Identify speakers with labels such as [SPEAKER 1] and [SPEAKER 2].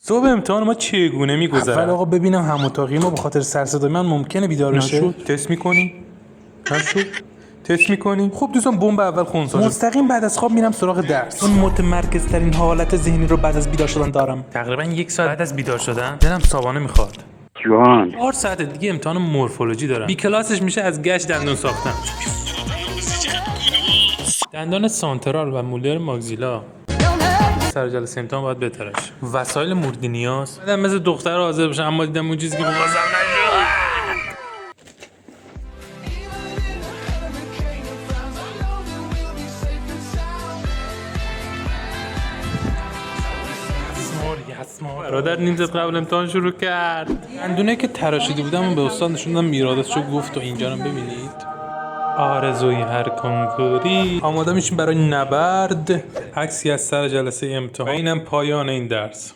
[SPEAKER 1] صبح امتحان ما چگونه میگذره؟
[SPEAKER 2] اول آقا ببینم هم اتاقی ما به خاطر سر صدای من ممکنه بیدار بشه.
[SPEAKER 1] نشد تست میکنی؟ نشد تست میکنی؟ خب دوستان بمب اول خونسا شد.
[SPEAKER 2] مستقیم بعد از خواب میرم سراغ درس. اون متمرکز ترین حالت ذهنی رو بعد از بیدار شدن دارم.
[SPEAKER 1] تقریبا 1 ساعت بعد از بیدار شدن دلم صابانه میخواد.
[SPEAKER 3] جوان
[SPEAKER 1] 4 ساعت دیگه امتحان مورفولوژی دارم. بی کلاسش میشه از گشت دندون ساختن. دندان سانترال و مولر ماگزیلا سر جلسه امتحان باید بترش. وسایل مورد نیاز بعدم مثل دختر حاضر باشن، اما دیدم اون چیزی که بازم نشد. برادر نیم ساعت قبل امتحان شروع کرد.
[SPEAKER 2] دندونه که تراشیده بودم به استاد نشوندم، میرادش رو گفت و اینجا رو ببینید.
[SPEAKER 1] آرزوی هر کنکوری آماده میشیم برای نبرد. عکسی از سر جلسه امتحان و اینم پایان این درس.